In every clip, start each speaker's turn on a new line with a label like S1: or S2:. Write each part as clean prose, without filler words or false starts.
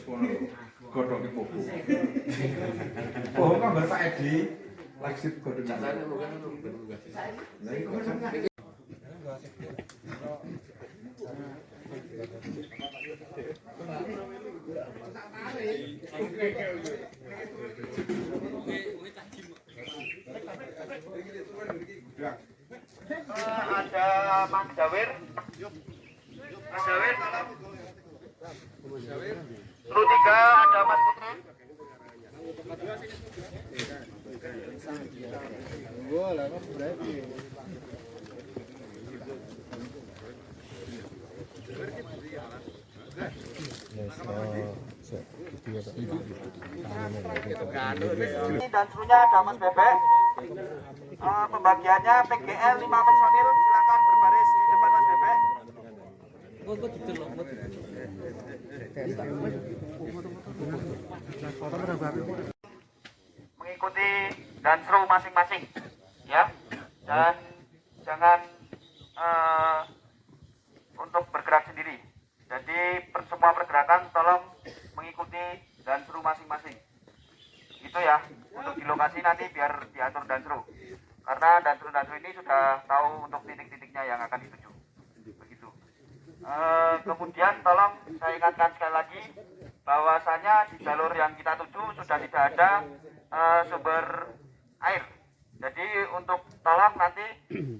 S1: ngono lho. Godhoke popo. Oh, gambar Pak Edi. Laksip godhong. Jane munggah munggah. Lah iku
S2: ada Mas Jawir. Mas Jawir, salam. Lu 3 ada Mas Putra. Dan seluruhnya ada Mas Bebek. Pembagiannya PGL 5 personil, silakan berbaris di depan Mas Bebek. Mengikuti dan seru masing-masing, ya, dan jangan untuk bergerak sendiri. Jadi semua pergerakan tolong mengikuti dan seru masing-masing. Itu ya, untuk di lokasi nanti biar diatur dan seru. Karena dan seru ini sudah tahu untuk titik-titiknya yang akan dituju. Begitu. Kemudian tolong saya ingatkan sekali lagi bahwasanya di jalur yang kita tuju sudah tidak ada sumber air. Jadi untuk tolong nanti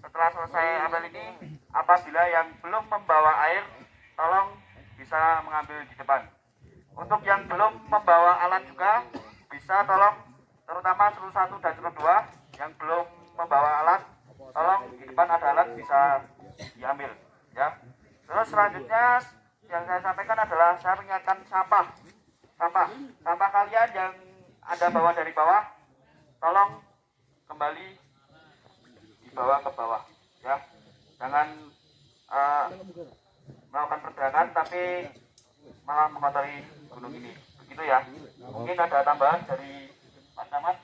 S2: setelah selesai apel ini, apabila yang belum membawa air, tolong bisa mengambil di depan. Untuk yang belum membawa alat juga bisa tolong, terutama seru 1 dan seru 2 yang belum membawa alat, tolong di depan ada alat bisa diambil, ya. Terus selanjutnya yang saya sampaikan adalah saya mengingatkan sampah kalian yang Anda bawa dari bawah, tolong kembali dibawa ke bawah, ya. Jangan melakukan pergerakan tapi malah mengotori gunung ini. Begitu ya. Mungkin ada tambahan dari Mas Camat.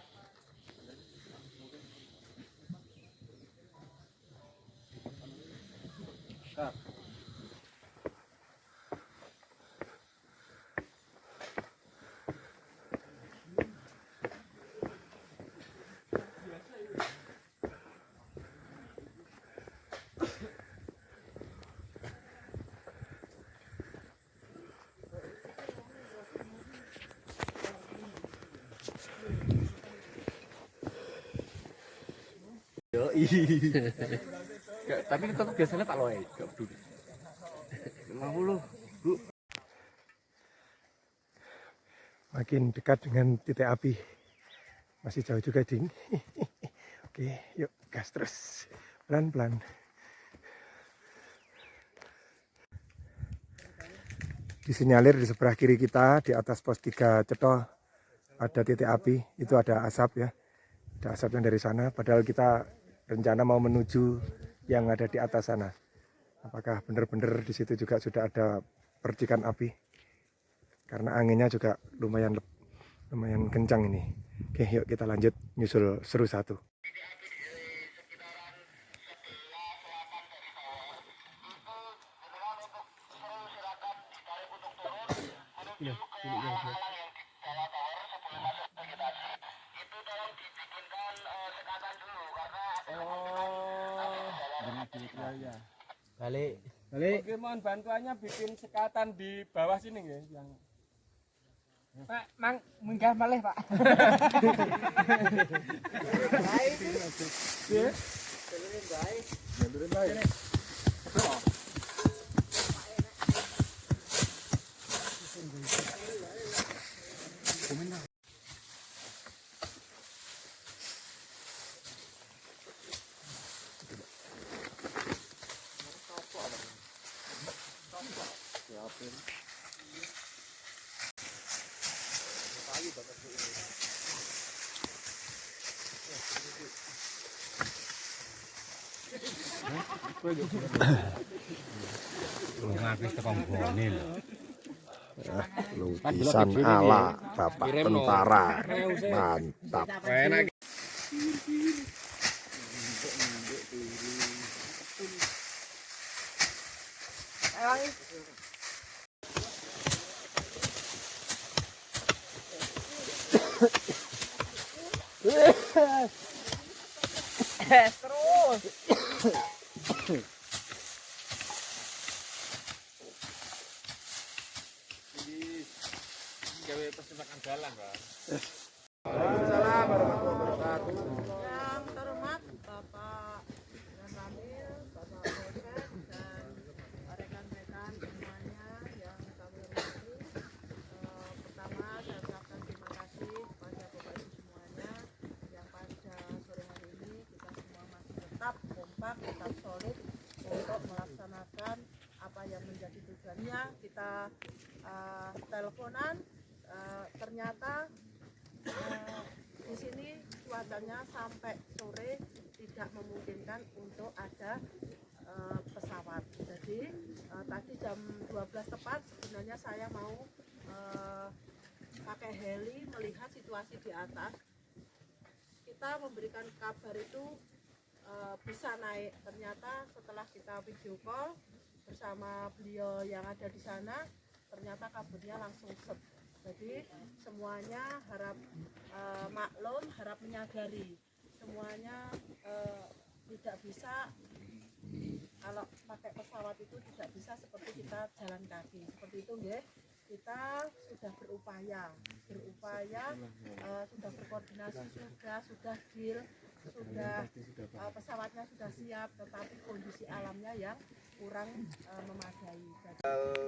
S3: Tapi tetap biasanya tak loe, gak peduli. 50, Bu.
S4: Makin dekat dengan titik api. Masih jauh juga, Ding. Oke, yuk gas terus. Pelan-pelan. Disinyalir di sebelah kiri kita, di atas pos 3 Cetho, ada titik api. Itu ada asap ya. Ada asap yang dari sana, padahal kita rencana mau menuju yang ada di atas sana. Apakah benar-benar di situ juga sudah ada percikan api? Karena anginnya juga lumayan kencang ini. Oke, yuk kita lanjut nyusul seru 1.
S3: Balik.
S5: Oke, mohon bantuannya bikin sekatan di bawah sini ya, yang Pak, munggah malih, Pak. Baik. Ya. Jalurin baik.
S4: Lukisan ala Bapak Tentara. Mantap.
S5: Terus.
S3: Gawe persimpakan jalan, Pak.
S1: Waalaikumsalam warahmatullahi wabarakatuh.
S6: Yang terhormat Bapak Dan Ramil, Bapak Polsek, dan rekan-rekan semuanya yang kami hormati. Pertama saya ucapkan terima kasih kepada Bapak Ibu semuanya yang pada sore hari ini kita semua masih tetap kompak, tetap solid untuk melaksanakan apa yang menjadi tujuannya. Kita teleponan, ternyata di sini cuacanya sampai sore tidak memungkinkan untuk ada pesawat. Jadi tadi jam 12 tepat sebenarnya saya mau pakai heli melihat situasi di atas. Kita memberikan kabar itu bisa naik. Ternyata setelah kita video call bersama beliau yang ada di sana, ternyata kabarnya langsung set. Jadi semuanya harap maklum, harap menyadari semuanya tidak bisa, kalau pakai pesawat itu tidak bisa seperti kita jalan kaki seperti itu, nggih. Kita sudah berupaya, sudah berkoordinasi, sudah deal, sudah pesawatnya sudah siap, tetapi kondisi alamnya yang kurang memadai.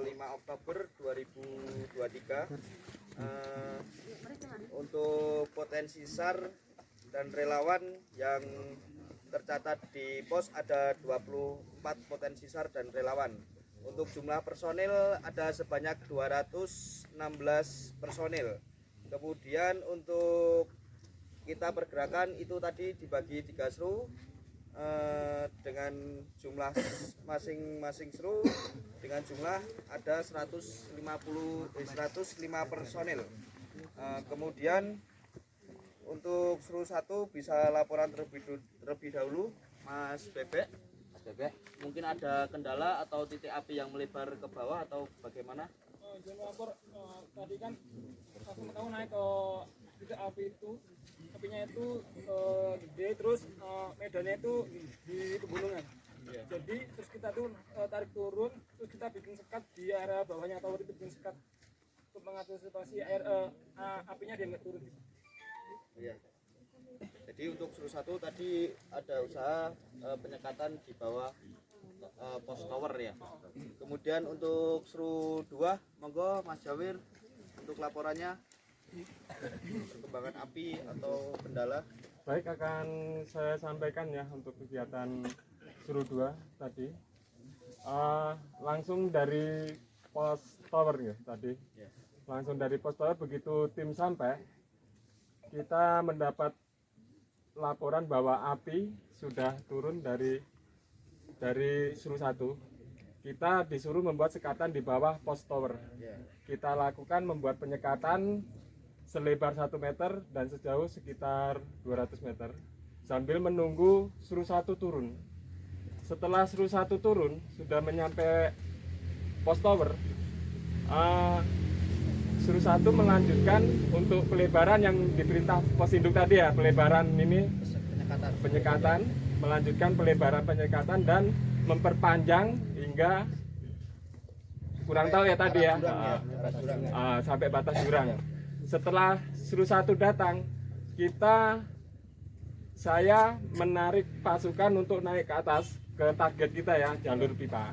S2: 5 Oktober 2023 untuk potensi SAR dan relawan yang tercatat di pos ada 24 potensi SAR dan relawan. Untuk jumlah personil ada sebanyak 216 personil. Kemudian untuk kita pergerakan itu tadi dibagi 3 seru dengan jumlah masing-masing seru dengan jumlah ada 105 personil. Kemudian untuk seru 1 bisa laporan terlebih dahulu, Mas Bebek. Mungkin ada kendala atau titik api yang melebar ke bawah atau bagaimana?
S5: Jangan lapor, tadi kan aku tahu naik ke titik api itu, apinya itu gede, terus medannya itu di pegunungan. Jadi terus kita tuh tarik turun, terus kita bikin sekat di area bawahnya tower itu, bikin sekat untuk mengantisipasi air apinya dia nggak turun.
S2: Iya. Jadi untuk seru 1 tadi ada usaha penyekatan di bawah pos tower ya. Kemudian untuk seru 2, monggo Mas Jawir untuk laporannya perkembangan api atau kendala.
S5: Baik, akan saya sampaikan ya untuk kegiatan seru 2 tadi. Langsung dari pos tower ya tadi. Langsung dari pos tower, begitu tim sampai, kita mendapat laporan bahwa api sudah turun dari seru 1. Kita disuruh membuat sekatan di bawah pos tower. Kita lakukan membuat penyekatan selebar 1 meter dan sejauh sekitar 200 meter sambil menunggu seru 1 turun. Setelah seru 1 turun, sudah menyampai pos tower, seru 1 melanjutkan untuk pelebaran yang diperintah pos induk tadi ya, pelebaran ini penyekatan, melanjutkan pelebaran penyekatan dan memperpanjang hingga kurang tahu ya tadi ya, sampai batas jurang. Setelah seru 1 datang, saya menarik pasukan untuk naik ke atas ke target kita ya, jalur pipa.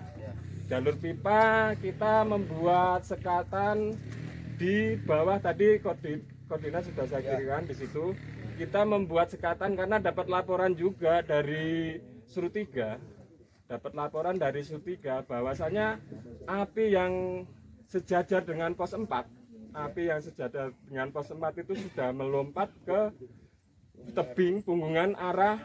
S5: Jalur pipa kita membuat sekatan di bawah tadi, koordinat sudah saya kirimkan di situ. Kita membuat sekatan karena dapat laporan juga dari seru 3. Dapat laporan dari seru 3 bahwasanya api yang sejajar dengan pos 4, api yang sejajar dengan pos 4 itu sudah melompat ke tebing punggungan arah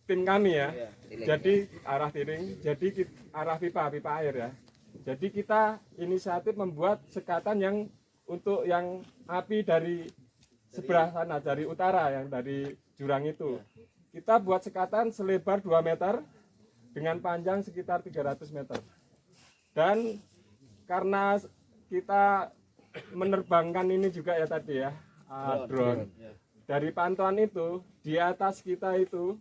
S5: tim kami ya. Jadi arah tiring, jadi arah pipa air ya. Jadi kita inisiatif membuat sekatan yang untuk yang api dari sebelah sana, dari utara, yang dari jurang itu. Kita buat sekatan selebar 2 meter dengan panjang sekitar 300 meter. Dan karena kita menerbangkan ini juga ya tadi ya, drone. Dari pantauan itu di atas kita itu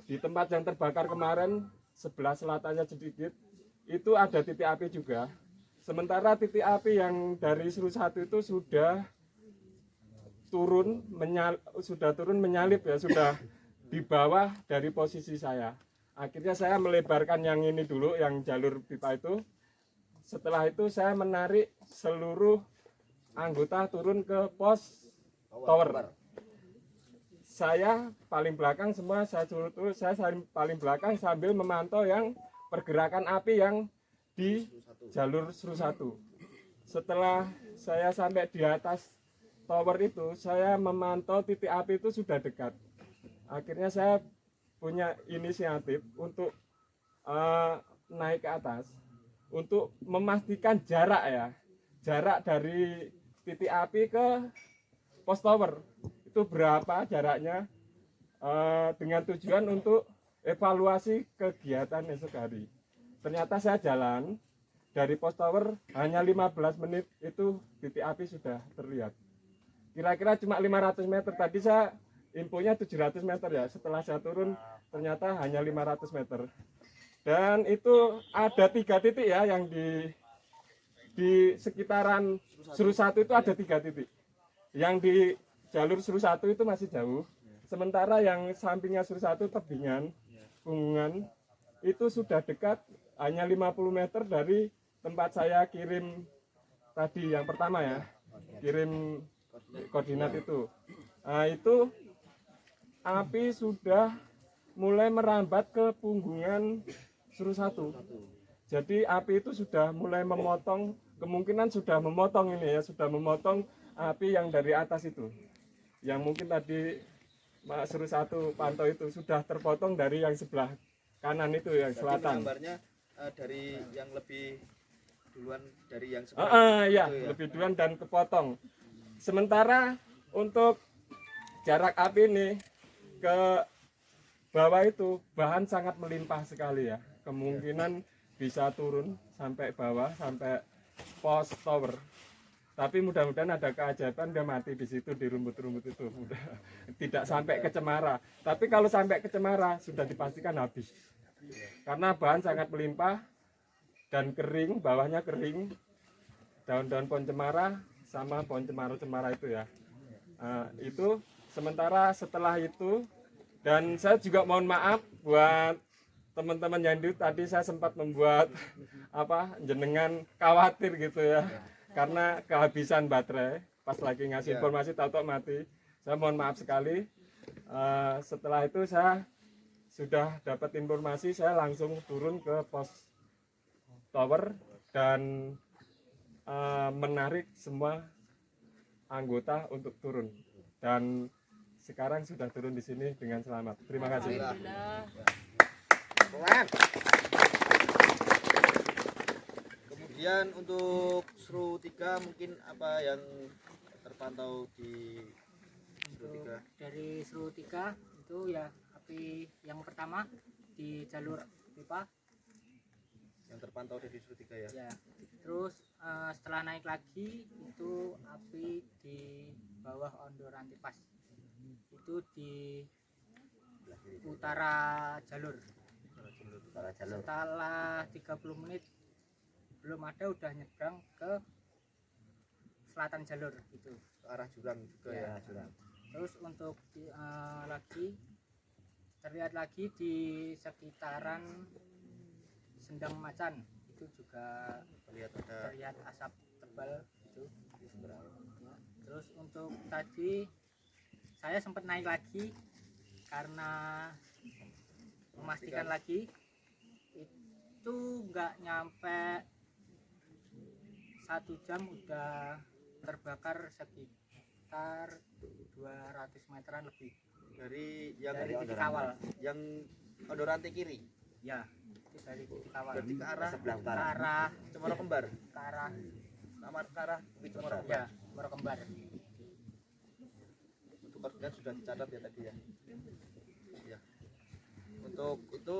S5: di tempat yang terbakar kemarin sebelah selatannya sedikit itu ada titik api juga. Sementara titik api yang dari Seru 1 itu sudah turun menyalip ya, sudah di bawah dari posisi saya. Akhirnya saya melebarkan yang ini dulu, yang jalur pipa itu. Setelah itu saya menarik seluruh anggota turun ke pos tower. Saya paling belakang semua, saya paling belakang sambil memantau yang pergerakan api yang di jalur Seru 1. Setelah saya sampai di atas tower itu, saya memantau titik api itu sudah dekat. Akhirnya saya punya inisiatif untuk naik ke atas untuk memastikan jarak dari titik api ke pos tower itu berapa jaraknya, dengan tujuan untuk evaluasi kegiatan esok hari. Ternyata saya jalan dari pos tower hanya 15 menit itu titik api sudah terlihat. Kira-kira cuma 500 meter, tadi saya infonya 700 meter ya, setelah saya turun ternyata hanya 500 meter. Dan itu ada 3 titik ya, yang di sekitaran Seru 1 itu ada 3 titik. Yang di jalur Seru 1 itu masih jauh, sementara yang sampingnya Seru 1 tebingan, gunungan, itu sudah dekat, hanya 50 meter dari tempat saya kirim tadi yang pertama ya, kirim koordinat itu. Nah, itu api sudah mulai merambat ke punggungan Seru 1. Jadi api itu sudah mulai memotong, kemungkinan sudah memotong ini ya, sudah memotong api yang dari atas itu. Yang mungkin tadi Seru 1 pantau itu sudah terpotong dari yang sebelah kanan itu, yang selatan.
S7: Gambarnya dari yang lebih duluan dari yang sebelah.
S5: Ya, lebih duluan dan kepotong. Sementara untuk jarak api ini ke bawah itu bahan sangat melimpah sekali ya. Kemungkinan bisa turun sampai bawah, sampai pos tower. Tapi mudah-mudahan ada keajaiban dia mati di situ, di rumput-rumput itu. Tidak sampai ke cemara. Tapi kalau sampai ke cemara sudah dipastikan habis. Karena bahan sangat melimpah dan kering, bawahnya kering. Daun-daun pohon cemara sama pohon cemara-cemara itu ya. Itu sementara setelah itu, dan saya juga mohon maaf buat teman-teman yang tadi saya sempat membuat jenengan khawatir gitu ya, karena kehabisan baterai pas lagi ngasih informasi tahu-tahu mati. Saya mohon maaf sekali. Setelah itu saya sudah dapat informasi, saya langsung turun ke pos tower dan menarik semua anggota untuk turun, dan sekarang sudah turun di sini dengan selamat. Terima kasih.
S7: Kemudian untuk Seru 3 mungkin apa yang terpantau di Seru 3?
S8: Dari Seru 3 itu ya api yang pertama di jalur pipa
S7: Yang terpantau dari Seru 3 ya?
S8: ya. Terus setelah naik lagi itu api di bawah Ondor Antipas, itu di utara jalur. Setelah 30 menit belum ada, udah nyebrang ke selatan jalur itu,
S7: Ke arah jurang juga ya?
S8: Terus untuk lagi terlihat lagi di sekitaran Sendang Macan itu juga terlihat asap tebal itu di seberang. Ya. Terus untuk tadi saya sempat naik lagi karena memastikan lagi itu nggak nyampe 1 jam udah terbakar sekitar 200 meteran lebih
S7: Dari yang
S8: dari titik awal.
S7: Yang Ondoranti kiri?
S8: Ya, itu dari titik awal.
S7: Berarti ke arah
S8: Cemoro
S7: Kembar?
S8: Ke arah
S7: Ke arah Bukit Cemoro Kembar?
S8: ya, Cemoro Kembar.
S7: Untuk koordinat sudah dicatat ya tadi ya? Ya. Untuk itu